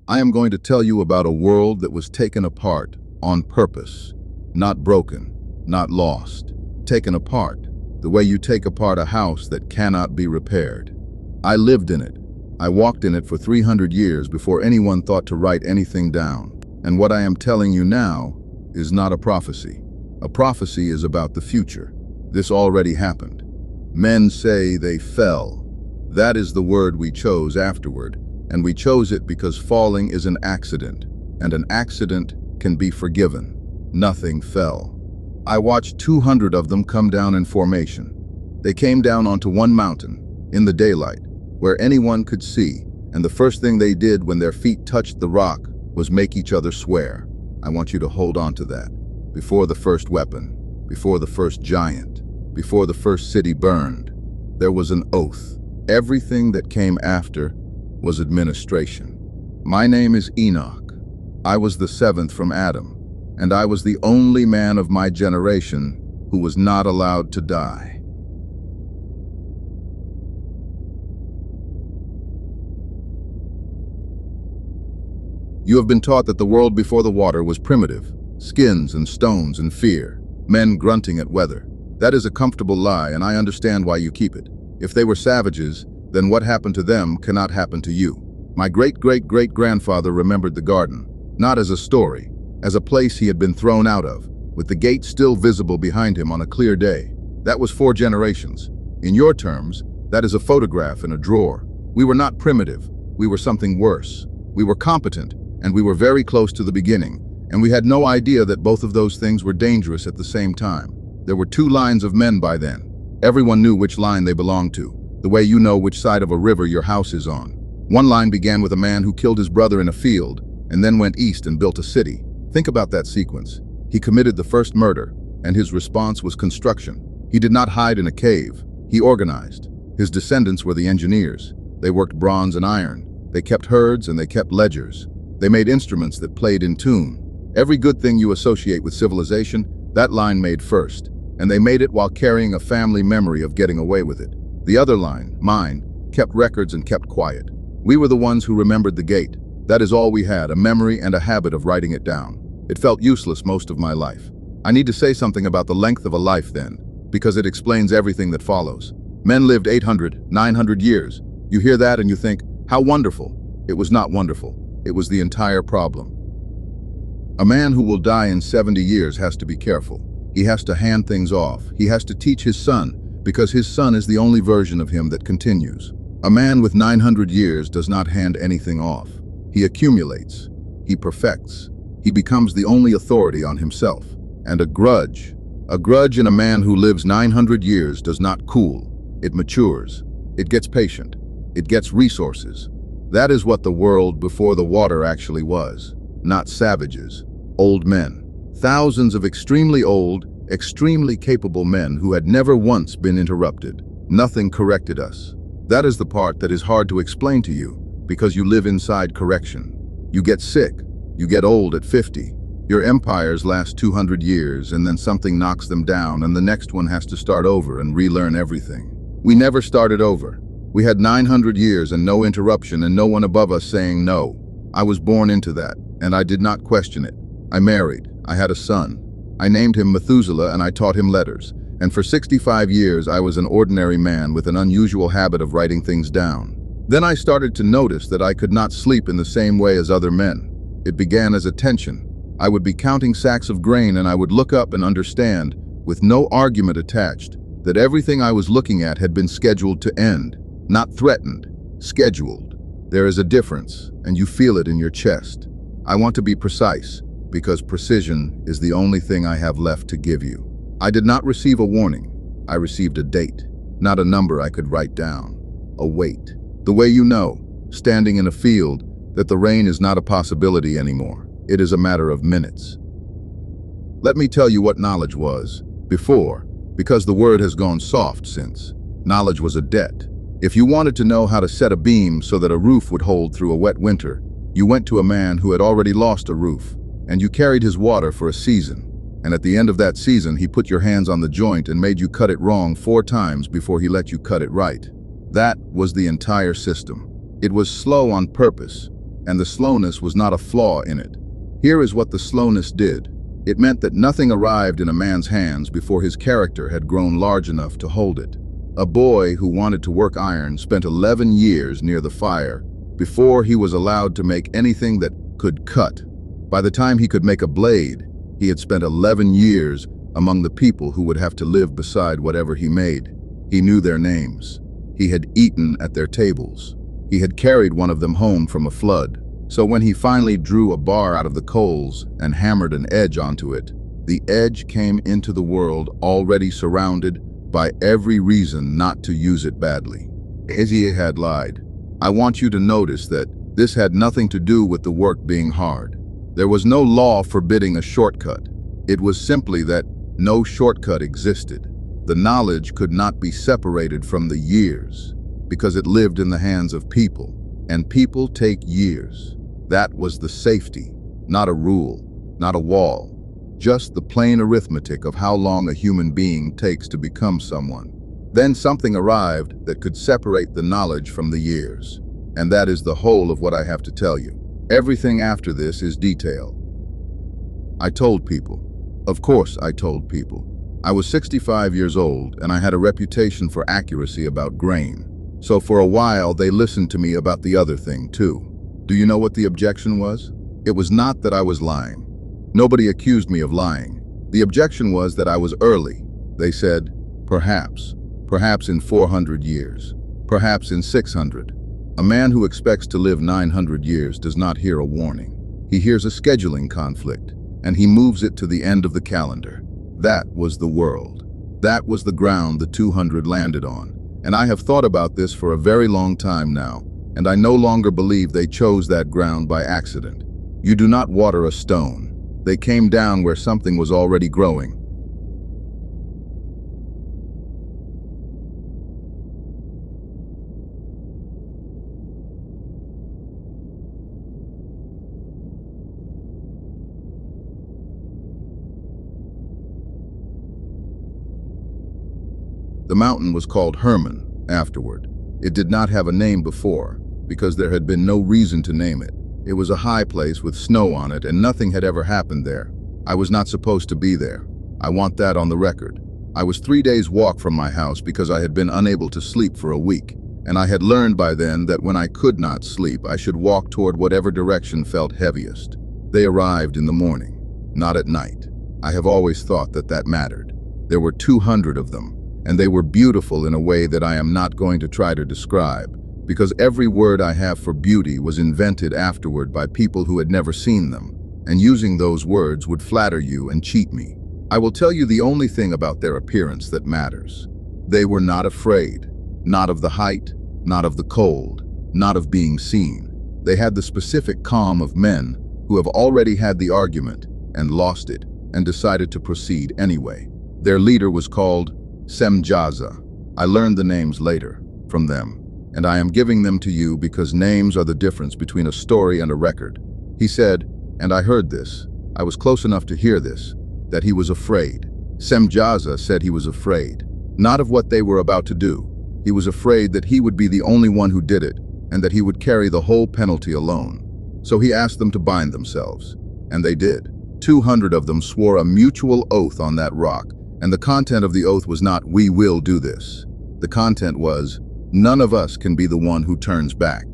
I am going to tell you about a world that was taken apart on purpose, not broken, not lost. Taken apart, the way you take apart a house that cannot be repaired. I lived in it. I walked in it for 300 years before anyone thought to write anything down. And what I am telling you now is not a prophecy. A prophecy is about the future. This already happened. Men say they fell. That is the word we chose afterward, and we chose it because falling is an accident, and an accident can be forgiven. Nothing fell. I watched 200 of them come down in formation. They came down onto one mountain, in the daylight, where anyone could see, and the first thing they did when their feet touched the rock was make each other swear. I want you to hold on to that. Before the first weapon, before the first giant, before the first city burned, there was an oath. Everything that came after was administration. My name is Enoch. I was the seventh from Adam, and I was the only man of my generation who was not allowed to die. You have been taught that the world before the water was primitive, skins and stones and fear, men grunting at weather. That is a comfortable lie, and I understand why you keep it. If they were savages, then what happened to them cannot happen to you. My great-great-great-grandfather remembered the garden, not as a story, as a place he had been thrown out of, with the gate still visible behind him on a clear day. That was 4 generations. In your terms, that is a photograph in a drawer. We were not primitive. We were something worse. We were competent, and we were very close to the beginning, and we had no idea that both of those things were dangerous at the same time. There were 2 lines of men by then. Everyone knew which line they belonged to, the way you know which side of a river your house is on. One line began with a man who killed his brother in a field, and then went east and built a city. Think about that sequence. He committed the first murder, and his response was construction. He did not hide in a cave. He organized. His descendants were the engineers. They worked bronze and iron. They kept herds and they kept ledgers. They made instruments that played in tune. Every good thing you associate with civilization, that line made first. And they made it while carrying a family memory of getting away with it. The other line, mine, kept records and kept quiet. We were the ones who remembered the gate. That is all we had, a memory and a habit of writing it down. It felt useless most of my life. I need to say something about the length of a life then, because it explains everything that follows. Men lived 800, 900 years. You hear that and you think, how wonderful. It was not wonderful. It was the entire problem. A man who will die in 70 years has to be careful. He has to hand things off. He has to teach his son, because his son is the only version of him that continues. A man with 900 years does not hand anything off. He accumulates. He perfects. He becomes the only authority on himself. And a grudge in a man who lives 900 years does not cool. It matures. It gets patient. It gets resources. That is what the world before the water actually was. Not savages. Old men. Thousands of extremely old, extremely capable men who had never once been interrupted. Nothing corrected us. That is the part that is hard to explain to you, because you live inside correction. You get sick. You get old at 50. Your empires last 200 years, and then something knocks them down, and the next one has to start over and relearn everything. We never started over. We had 900 years and no interruption and no one above us saying no. I was born into that, and I did not question it. I married. I had a son. I named him Methuselah and I taught him letters. And for 65 years I was an ordinary man with an unusual habit of writing things down. Then I started to notice that I could not sleep in the same way as other men. It began as a tension. I would be counting sacks of grain and I would look up and understand, with no argument attached, that everything I was looking at had been scheduled to end. Not threatened, scheduled. There is a difference, and you feel it in your chest. I want to be precise, because precision is the only thing I have left to give you. I did not receive a warning. I received a date, not a number I could write down. A weight. The way you know, standing in a field, that the rain is not a possibility anymore. It is a matter of minutes. Let me tell you what knowledge was. Before, because the word has gone soft since. Knowledge was a debt. If you wanted to know how to set a beam so that a roof would hold through a wet winter, you went to a man who had already lost a roof, and you carried his water for a season. And at the end of that season, he put your hands on the joint and made you cut it wrong 4 times before he let you cut it right. That was the entire system. It was slow on purpose. and the slowness was not a flaw in it. Here is what the slowness did. It meant that nothing arrived in a man's hands before his character had grown large enough to hold it. A boy who wanted to work iron spent 11 years near the fire before he was allowed to make anything that could cut. By the time he could make a blade, he had spent 11 years among the people who would have to live beside whatever he made. He knew their names. He had eaten at their tables. He had carried one of them home from a flood. So when he finally drew a bar out of the coals and hammered an edge onto it, the edge came into the world already surrounded by every reason not to use it badly. Izzy had lied. I want you to notice that this had nothing to do with the work being hard. There was no law forbidding a shortcut. It was simply that no shortcut existed. The knowledge could not be separated from the years because it lived in the hands of people, and people take years. That was the safety, not a rule, not a wall, just the plain arithmetic of how long a human being takes to become someone. Then something arrived that could separate the knowledge from the years, and that is the whole of what I have to tell you. Everything after this is detail. I told people. Of course I told people. I was 65 years old and I had a reputation for accuracy about grain. So for a while they listened to me about the other thing too. Do you know what the objection was? It was not that I was lying. Nobody accused me of lying. The objection was that I was early. They said, perhaps in 400 years, perhaps in 600. A man who expects to live 900 years does not hear a warning. He hears a scheduling conflict, and he moves it to the end of the calendar. That was the world. That was the ground the 200 landed on. And I have thought about this for a very long time now, and I no longer believe they chose that ground by accident. You do not water a stone. They came down where something was already growing. The mountain was called Hermon afterward. It did not have a name before, because there had been no reason to name it. It was a high place with snow on it, and nothing had ever happened there. I was not supposed to be there. I want that on the record. I was 3 days' walk from my house because I had been unable to sleep for a week, and I had learned by then that when I could not sleep, I should walk toward whatever direction felt heaviest. They arrived in the morning, not at night. I have always thought that that mattered. There were 200 of them, and they were beautiful in a way that I am not going to try to describe, because every word I have for beauty was invented afterward by people who had never seen them, and using those words would flatter you and cheat me. I will tell you the only thing about their appearance that matters. They were not afraid, not of the height, not of the cold, not of being seen. They had the specific calm of men who have already had the argument and lost it and decided to proceed anyway. Their leader was called Semjaza. I learned the names later from them, and I am giving them to you because names are the difference between a story and a record. He said, and I heard this, I was close enough to hear this, that he was afraid. Semjaza said he was afraid, not of what they were about to do. He was afraid that he would be the only one who did it, and that he would carry the whole penalty alone. So he asked them to bind themselves, and they did. 200 of them swore a mutual oath on that rock, and the content of the oath was not, "We will do this." The content was, "None of us can be the one who turns back."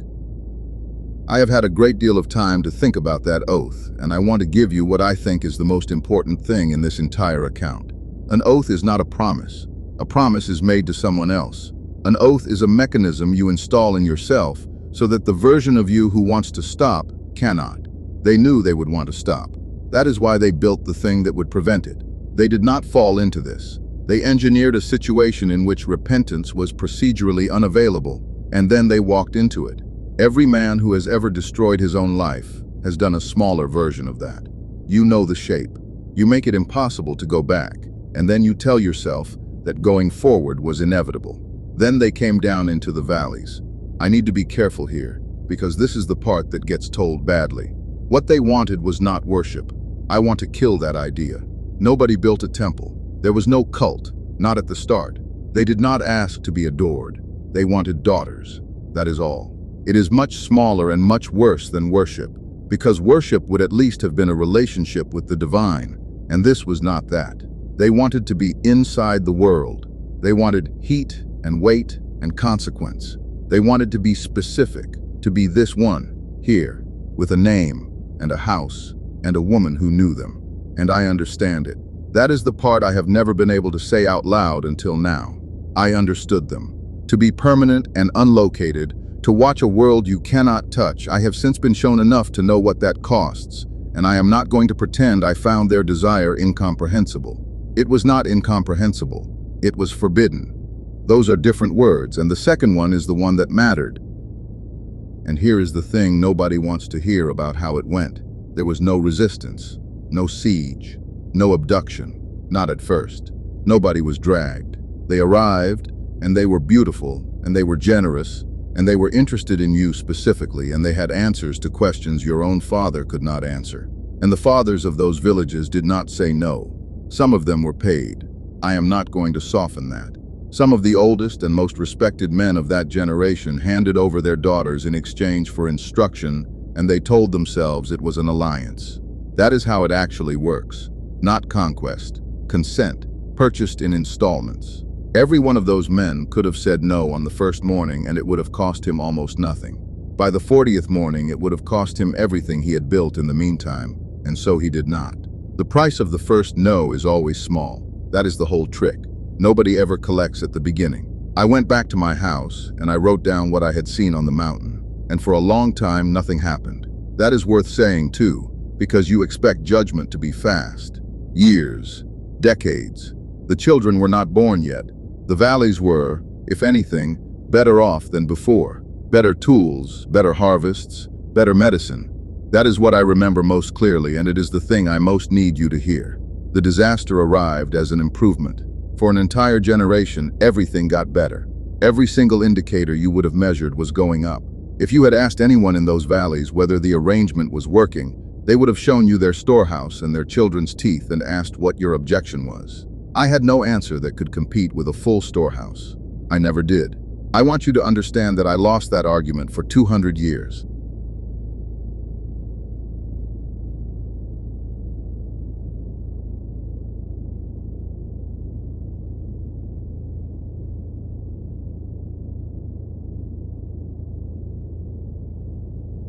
I have had a great deal of time to think about that oath, and I want to give you what I think is the most important thing in this entire account. An oath is not a promise. A promise is made to someone else. An oath is a mechanism you install in yourself so that the version of you who wants to stop cannot. They knew they would want to stop. That is why they built the thing that would prevent it. They did not fall into this. They engineered a situation in which repentance was procedurally unavailable, and then they walked into it. Every man who has ever destroyed his own life has done a smaller version of that. You know the shape. You make it impossible to go back, and then you tell yourself that going forward was inevitable. Then they came down into the valleys. I need to be careful here, because this is the part that gets told badly. What they wanted was not worship. I want to kill that idea. Nobody built a temple. There was no cult, not at the start. They did not ask to be adored. They wanted daughters. That is all. It is much smaller and much worse than worship, because worship would at least have been a relationship with the divine, and this was not that. They wanted to be inside the world. They wanted heat and weight and consequence. They wanted to be specific, to be this one, here, with a name and a house and a woman who knew them. And I understand it. That is the part I have never been able to say out loud until now. I understood them. To be permanent and unlocated, to watch a world you cannot touch, I have since been shown enough to know what that costs, and I am not going to pretend I found their desire incomprehensible. It was not incomprehensible. It was forbidden. Those are different words, and the second one is the one that mattered. And here is the thing nobody wants to hear about how it went. There was no resistance, no siege, no abduction, not at first. Nobody was dragged. They arrived, and they were beautiful, and they were generous, and they were interested in you specifically, and they had answers to questions your own father could not answer. And the fathers of those villages did not say no. Some of them were paid. I am not going to soften that. Some of the oldest and most respected men of that generation handed over their daughters in exchange for instruction, and they told themselves it was an alliance. That is how it actually works. Not conquest, consent, purchased in installments. Every one of those men could have said no on the first morning, and it would have cost him almost nothing. By the 40th morning, it would have cost him everything he had built in the meantime, and so he did not. The price of the first no is always small. That is the whole trick. Nobody ever collects at the beginning. I went back to my house, and I wrote down what I had seen on the mountain, and for a long time, nothing happened. That is worth saying, too, because you expect judgment to be fast. Years, decades. The children were not born yet. The valleys were, if anything, better off than before. Better tools, better harvests, better medicine. That is what I remember most clearly, and it is the thing I most need you to hear. The disaster arrived as an improvement. For an entire generation, everything got better. Every single indicator you would have measured was going up. If you had asked anyone in those valleys whether the arrangement was working, they would have shown you their storehouse and their children's teeth and asked what your objection was. I had no answer that could compete with a full storehouse. I never did. I want you to understand that I lost that argument for 200 years.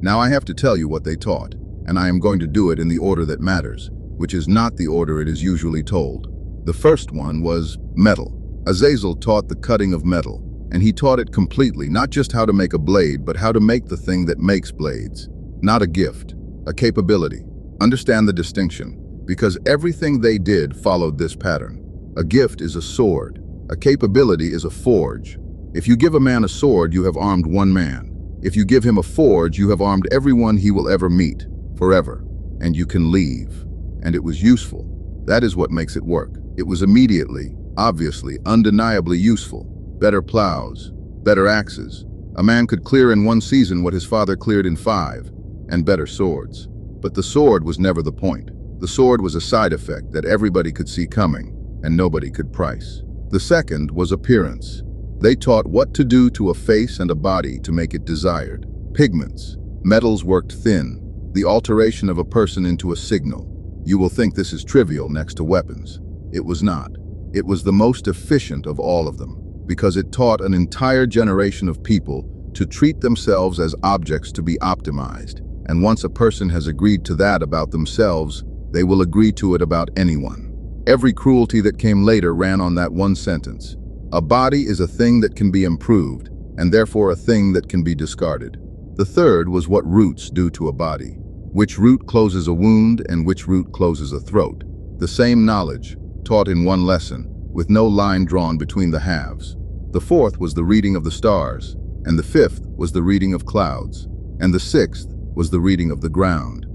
Now I have to tell you what they taught, and I am going to do it in the order that matters, which is not the order it is usually told. The first one was metal. Azazel taught the cutting of metal, and he taught it completely, not just how to make a blade, but how to make the thing that makes blades. Not a gift, a capability. Understand the distinction, because everything they did followed this pattern. A gift is a sword. A capability is a forge. If you give a man a sword, you have armed one man. If you give him a forge, you have armed everyone he will ever meet, forever, and you can leave. And it was useful. That is what makes it work. It was immediately, obviously, undeniably useful. Better plows, better axes. A man could clear in one season what his father cleared in 5, and better swords. But the sword was never the point. The sword was a side effect that everybody could see coming, and nobody could price. The second was appearance. They taught what to do to a face and a body to make it desired. Pigments. Metals worked thin. The alteration of a person into a signal. You will think this is trivial next to weapons. It was not. It was the most efficient of all of them, because it taught an entire generation of people to treat themselves as objects to be optimized. And once a person has agreed to that about themselves, they will agree to it about anyone. Every cruelty that came later ran on that one sentence. A body is a thing that can be improved, and therefore a thing that can be discarded. The third was what roots do to a body. Which root closes a wound and which root closes a throat. The same knowledge, taught in one lesson, with no line drawn between the halves. The fourth was the reading of the stars, and the fifth was the reading of clouds, and the sixth was the reading of the ground.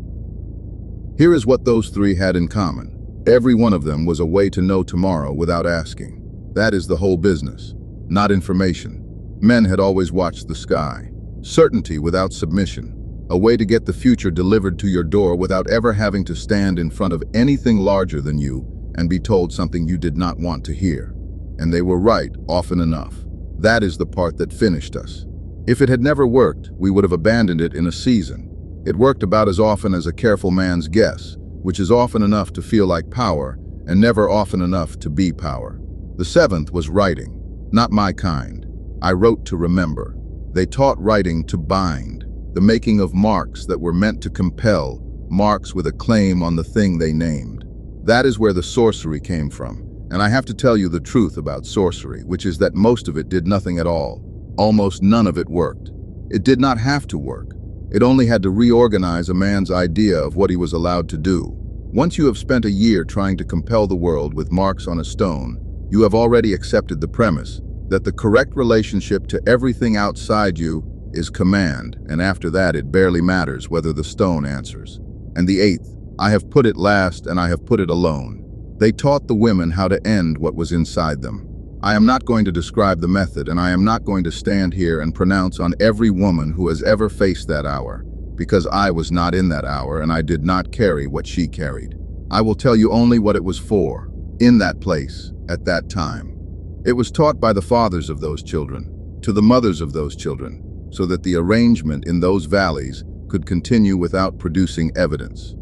Here is what those three had in common. Every one of them was a way to know tomorrow without asking. That is the whole business, not information. Men had always watched the sky. Certainty without submission. A way to get the future delivered to your door without ever having to stand in front of anything larger than you and be told something you did not want to hear. And they were right often enough. That is the part that finished us. If it had never worked, we would have abandoned it in a season. It worked about as often as a careful man's guess, which is often enough to feel like power, and never often enough to be power. The seventh was writing, not my kind. I wrote to remember. They taught writing to bind, the making of marks that were meant to compel, marks with a claim on the thing they named. That is where the sorcery came from, and I have to tell you the truth about sorcery, which is that most of it did nothing at all. Almost none of it worked. It did not have to work. It only had to reorganize a man's idea of what he was allowed to do. Once you have spent a year trying to compel the world with marks on a stone, you have already accepted the premise that the correct relationship to everything outside you is command, and after that it barely matters whether the stone answers. And the eighth, I have put it last and I have put it alone. They taught the women how to end what was inside them. I am not going to describe the method, and I am not going to stand here and pronounce on every woman who has ever faced that hour, because I was not in that hour and I did not carry what she carried. I will tell you only what it was for, in that place, at that time. It was taught by the fathers of those children, to the mothers of those children, so that the arrangement in those valleys could continue without producing evidence.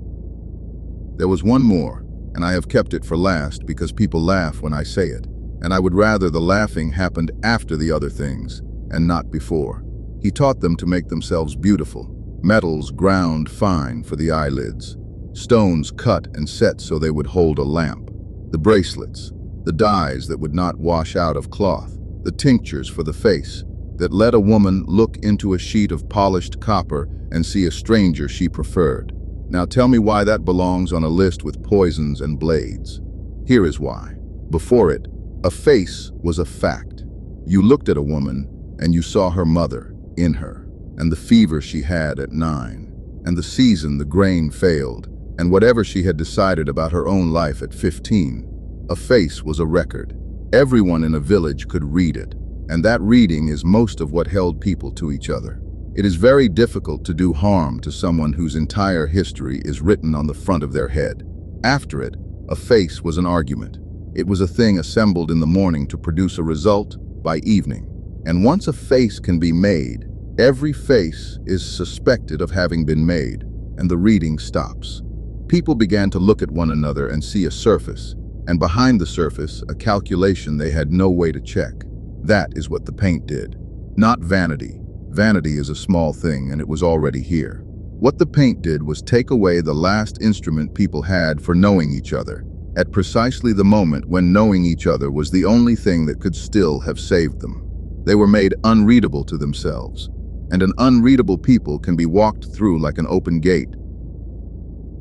There was one more, and I have kept it for last because people laugh when I say it, and I would rather the laughing happened after the other things, and not before. He taught them to make themselves beautiful, metals ground fine for the eyelids, stones cut and set so they would hold a lamp, the bracelets, the dyes that would not wash out of cloth, the tinctures for the face, that let a woman look into a sheet of polished copper and see a stranger she preferred. Now tell me why that belongs on a list with poisons and blades. Here is why. Before it, a face was a fact. You looked at a woman and you saw her mother in her, and the fever she had at 9, and the season the grain failed, and whatever she had decided about her own life at 15. A face was a record. Everyone in a village could read it, and that reading is most of what held people to each other. It is very difficult to do harm to someone whose entire history is written on the front of their head. After it, a face was an argument. It was a thing assembled in the morning to produce a result by evening. And once a face can be made, every face is suspected of having been made, and the reading stops. People began to look at one another and see a surface, and behind the surface, a calculation they had no way to check. That is what the paint did. Not vanity. Vanity is a small thing, and it was already here. What the paint did was take away the last instrument people had for knowing each other, at precisely the moment when knowing each other was the only thing that could still have saved them. They were made unreadable to themselves, and an unreadable people can be walked through like an open gate.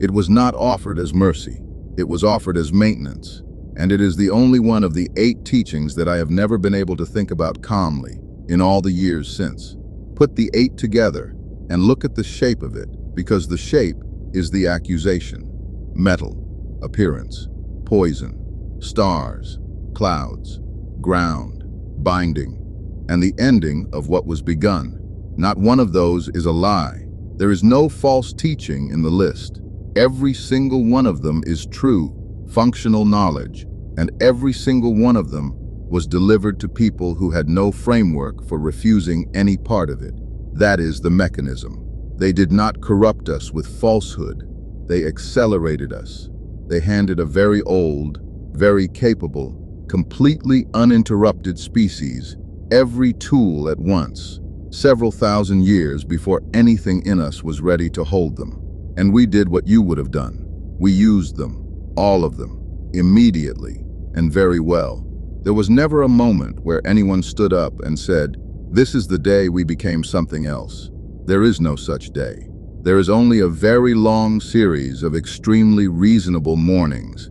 It was not offered as mercy. It was offered as maintenance, and it is the only one of the 8 teachings that I have never been able to think about calmly in all the years since. Put the 8 together and look at the shape of it, because the shape is the accusation. Metal, appearance, poison, stars, clouds, ground, binding, and the ending of what was begun. Not one of those is a lie. There is no false teaching in the list. Every single one of them is true, functional knowledge, and every single one of them was delivered to people who had no framework for refusing any part of it. That is the mechanism. They did not corrupt us with falsehood. They accelerated us. They handed a very old, very capable, completely uninterrupted species every tool at once, several thousand years before anything in us was ready to hold them. And we did what you would have done. We used them, all of them, immediately, and very well. There was never a moment where anyone stood up and said, "This is the day we became something else." There is no such day. There is only a very long series of extremely reasonable mornings.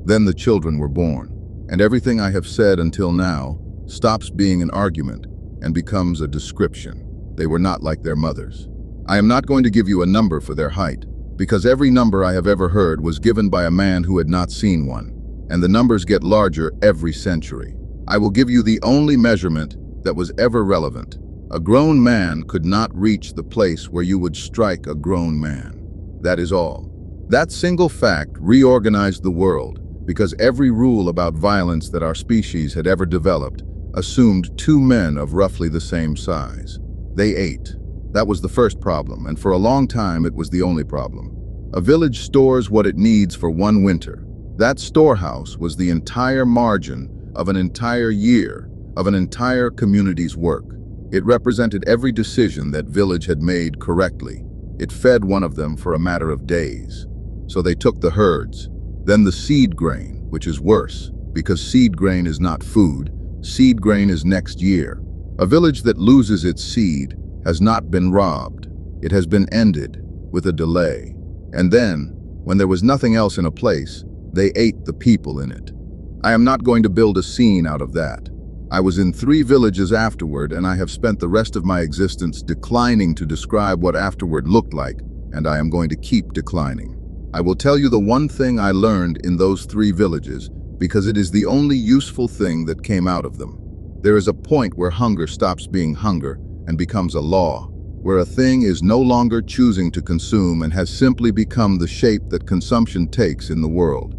Then the children were born, and everything I have said until now stops being an argument and becomes a description. They were not like their mothers. I am not going to give you a number for their height, because every number I have ever heard was given by a man who had not seen one, and the numbers get larger every century. I will give you the only measurement that was ever relevant. A grown man could not reach the place where you would strike a grown man. That is all. That single fact reorganized the world, because every rule about violence that our species had ever developed assumed two men of roughly the same size. They ate. That was the first problem, and for a long time it was the only problem. A village stores what it needs for one winter. That storehouse was the entire margin of an entire year, of an entire community's work. It represented every decision that village had made correctly. It fed one of them for a matter of days. So they took the herds, then the seed grain, which is worse, because seed grain is not food, seed grain is next year. A village that loses its seed has not been robbed. It has been ended with a delay. And then, when there was nothing else in a place, they ate the people in it. I am not going to build a scene out of that. I was in 3 villages afterward, and I have spent the rest of my existence declining to describe what afterward looked like, and I am going to keep declining. I will tell you the one thing I learned in those 3 villages, because it is the only useful thing that came out of them. There is a point where hunger stops being hunger and becomes a law, where a thing is no longer choosing to consume and has simply become the shape that consumption takes in the world.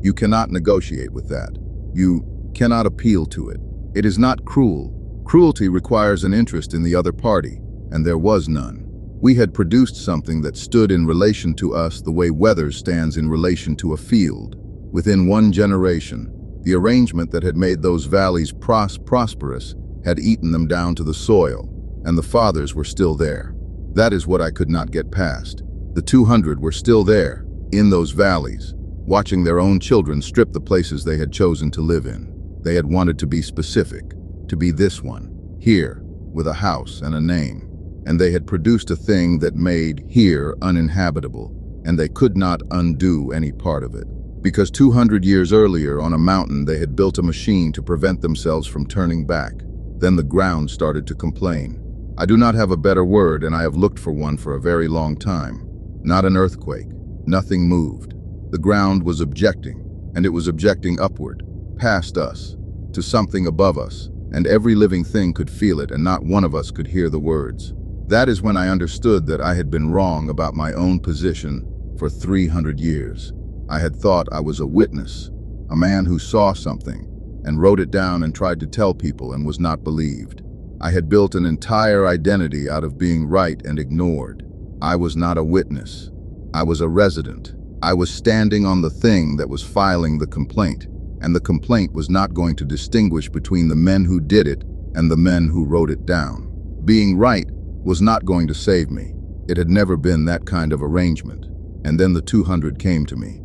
You cannot negotiate with that. You cannot appeal to it. It is not cruel. Cruelty requires an interest in the other party, and there was none. We had produced something that stood in relation to us the way weather stands in relation to a field. Within 1 generation, the arrangement that had made those valleys prosperous had eaten them down to the soil, and the fathers were still there. That is what I could not get past. The 200 were still there, in those valleys, watching their own children strip the places they had chosen to live in. They had wanted to be specific, to be this one, here, with a house and a name. And they had produced a thing that made here uninhabitable, and they could not undo any part of it. Because 200 years earlier on a mountain they had built a machine to prevent themselves from turning back. Then the ground started to complain. I do not have a better word, and I have looked for one for a very long time. Not an earthquake. Nothing moved. The ground was objecting, and it was objecting upward, past us, to something above us, and every living thing could feel it, and not one of us could hear the words. That is when I understood that I had been wrong about my own position for 300 years. I had thought I was a witness, a man who saw something, and wrote it down and tried to tell people and was not believed. I had built an entire identity out of being right and ignored. I was not a witness. I was a resident. I was standing on the thing that was filing the complaint, and the complaint was not going to distinguish between the men who did it and the men who wrote it down. Being right was not going to save me. It had never been that kind of arrangement. And then the 200 came to me.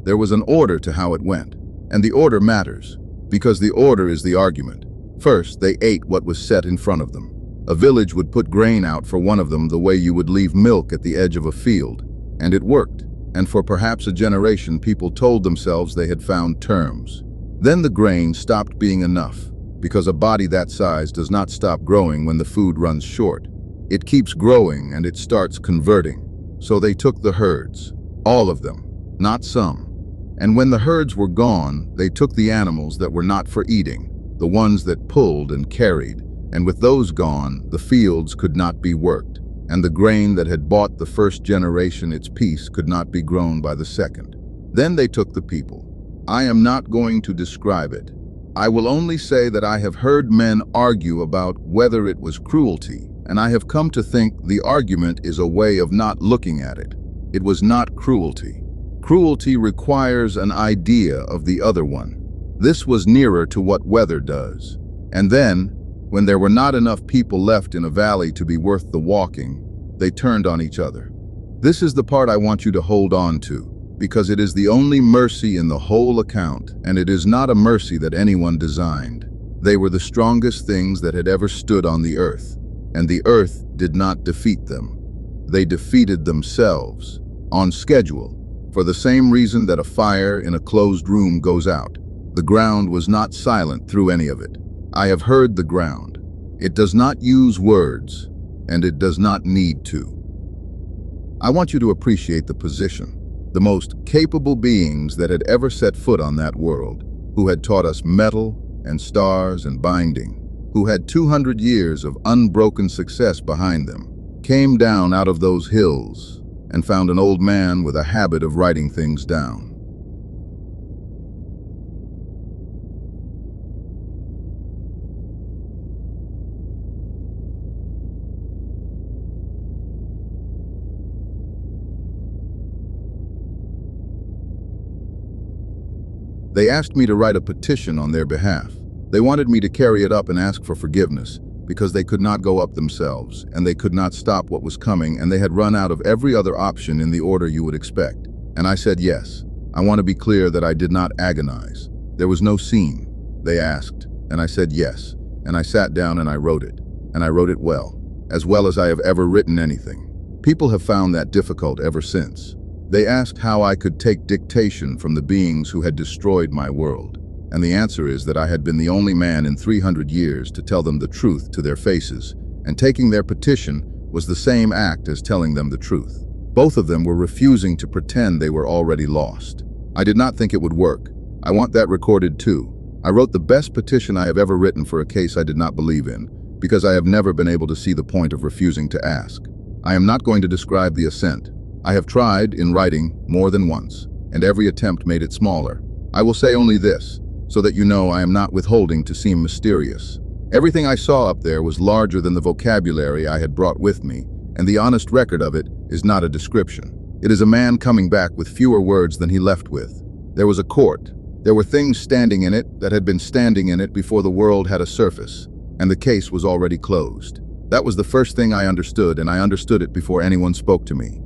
There was an order to how it went, and the order matters, because the order is the argument. First, they ate what was set in front of them. A village would put grain out for one of them the way you would leave milk at the edge of a field, and it worked. And for perhaps a generation, people told themselves they had found terms. Then the grain stopped being enough, because a body that size does not stop growing when the food runs short. It keeps growing and it starts converting. So they took the herds, all of them, not some. And when the herds were gone, they took the animals that were not for eating, the ones that pulled and carried, and with those gone, the fields could not be worked, and the grain that had bought the first generation its peace could not be grown by the second. Then they took the people. I am not going to describe it. I will only say that I have heard men argue about whether it was cruelty, and I have come to think the argument is a way of not looking at it. It was not cruelty. Cruelty requires an idea of the other one. This was nearer to what weather does. And then, when there were not enough people left in a valley to be worth the walking, they turned on each other. This is the part I want you to hold on to, because it is the only mercy in the whole account, and it is not a mercy that anyone designed. They were the strongest things that had ever stood on the earth, and the earth did not defeat them. They defeated themselves, on schedule, for the same reason that a fire in a closed room goes out. The ground was not silent through any of it. I have heard the ground. It does not use words, and it does not need to. I want you to appreciate the position. The most capable beings that had ever set foot on that world who had taught us metal and stars and binding, who had 200 years of unbroken success behind them, came down out of those hills and found an old man with a habit of writing things down. They asked me to write a petition on their behalf. They wanted me to carry it up and ask for forgiveness, because they could not go up themselves, and they could not stop what was coming, and they had run out of every other option in the order you would expect. And I said yes. I want to be clear that I did not agonize. There was no scene. They asked, and I said yes. And I sat down and I wrote it. And I wrote it well as I have ever written anything. People have found that difficult ever since. They asked how I could take dictation from the beings who had destroyed my world. And the answer is that I had been the only man in 300 years to tell them the truth to their faces, and taking their petition was the same act as telling them the truth. Both of them were refusing to pretend they were already lost. I did not think it would work. I want that recorded too. I wrote the best petition I have ever written for a case I did not believe in, because I have never been able to see the point of refusing to ask. I am not going to describe the ascent. I have tried in writing more than once, and every attempt made it smaller. I will say only this, so that you know I am not withholding to seem mysterious. Everything I saw up there was larger than the vocabulary I had brought with me, and the honest record of it is not a description. It is a man coming back with fewer words than he left with. There was a court. There were things standing in it that had been standing in it before the world had a surface, and the case was already closed. That was the first thing I understood, and I understood it before anyone spoke to me.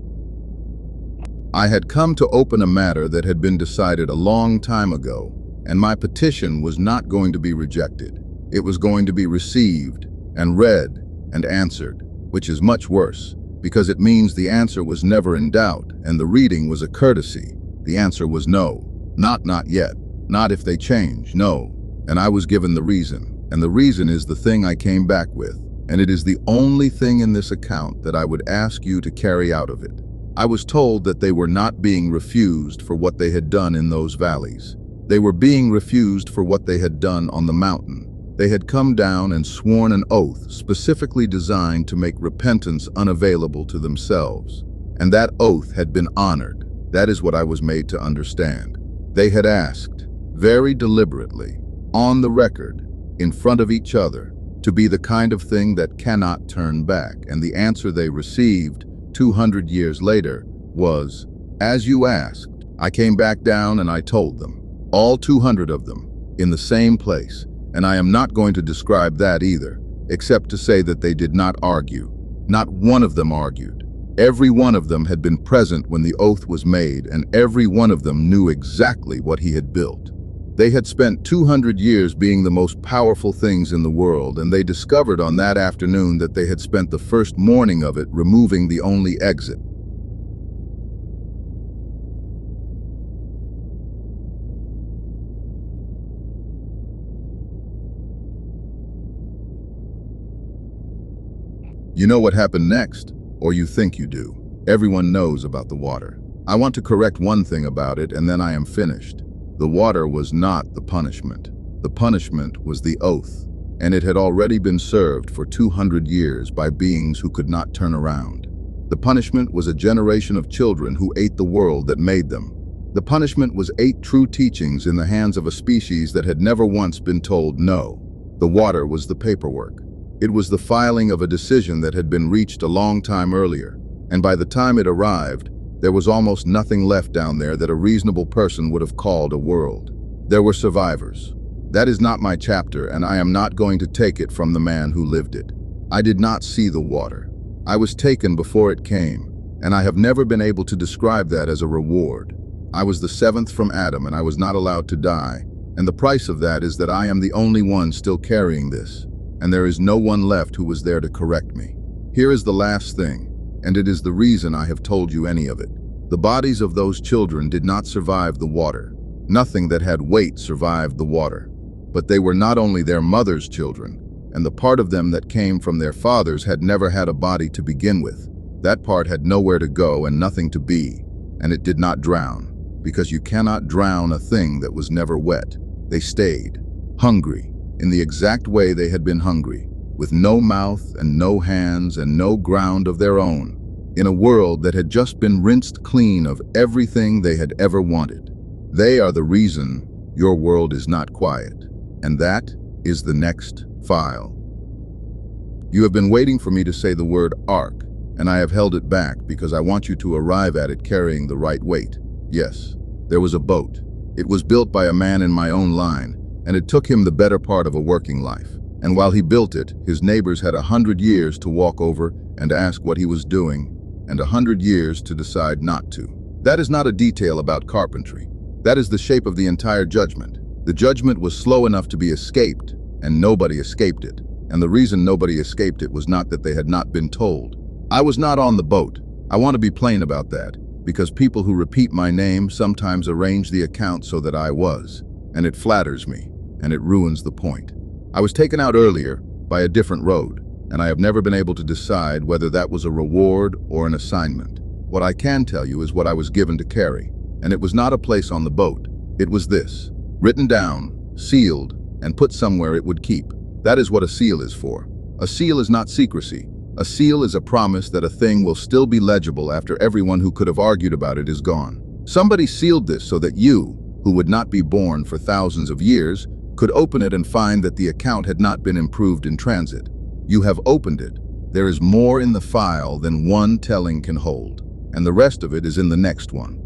I had come to open a matter that had been decided a long time ago, and my petition was not going to be rejected. It was going to be received and read and answered, which is much worse, because it means the answer was never in doubt, and the reading was a courtesy. The answer was no, not yet, not if they change, no. And I was given the reason, and the reason is the thing I came back with, and it is the only thing in this account that I would ask you to carry out of it. I was told that they were not being refused for what they had done in those valleys. They were being refused for what they had done on the mountain. They had come down and sworn an oath specifically designed to make repentance unavailable to themselves. And that oath had been honored. That is what I was made to understand. They had asked, very deliberately, on the record, in front of each other, to be the kind of thing that cannot turn back. And the answer they received 200 years later was, as you asked. I came back down and I told them, all 200 of them, in the same place, and I am not going to describe that either, except to say that they did not argue. Not one of them argued. Every one of them had been present when the oath was made, and every one of them knew exactly what he had built. They had spent 200 years being the most powerful things in the world, and they discovered on that afternoon that they had spent the first morning of it removing the only exit. You know what happened next, or you think you do. Everyone knows about the water. I want to correct one thing about it, and then I am finished. The water was not the punishment. The punishment was the oath, and it had already been served for 200 years by beings who could not turn around. The punishment was a generation of children who ate the world that made them. The punishment was 8 true teachings in the hands of a species that had never once been told no. The water was the paperwork. It was the filing of a decision that had been reached a long time earlier, and by the time it arrived, there was almost nothing left down there that a reasonable person would have called a world. There were survivors. That is not my chapter, and I am not going to take it from the man who lived it. I did not see the water. I was taken before it came, and I have never been able to describe that as a reward. I was the 7th from Adam, and I was not allowed to die, and the price of that is that I am the only one still carrying this, and there is no one left who was there to correct me. Here is the last thing, and it is the reason I have told you any of it. The bodies of those children did not survive the water. Nothing that had weight survived the water. But they were not only their mother's children, and the part of them that came from their fathers had never had a body to begin with. That part had nowhere to go and nothing to be, and it did not drown, because you cannot drown a thing that was never wet. They stayed, hungry, in the exact way they had been hungry, with no mouth and no hands and no ground of their own, in a world that had just been rinsed clean of everything they had ever wanted. They are the reason your world is not quiet, and that is the next file. You have been waiting for me to say the word ark, and I have held it back because I want you to arrive at it carrying the right weight. Yes, there was a boat. It was built by a man in my own line, and it took him the better part of a working life. And while he built it, his neighbors had 100 years to walk over and ask what he was doing, and 100 years to decide not to. That is not a detail about carpentry. That is the shape of the entire judgment. The judgment was slow enough to be escaped, and nobody escaped it. And the reason nobody escaped it was not that they had not been told. I was not on the boat. I want to be plain about that, because people who repeat my name sometimes arrange the account so that I was, and it flatters me, and it ruins the point. I was taken out earlier by a different road, and I have never been able to decide whether that was a reward or an assignment. What I can tell you is what I was given to carry, and it was not a place on the boat. It was this, written down, sealed, and put somewhere it would keep. That is what a seal is for. A seal is not secrecy. A seal is a promise that a thing will still be legible after everyone who could have argued about it is gone. Somebody sealed this so that you, who would not be born for thousands of years, could open it and find that the account had not been improved in transit. You have opened it. There is more in the file than one telling can hold, and the rest of it is in the next one.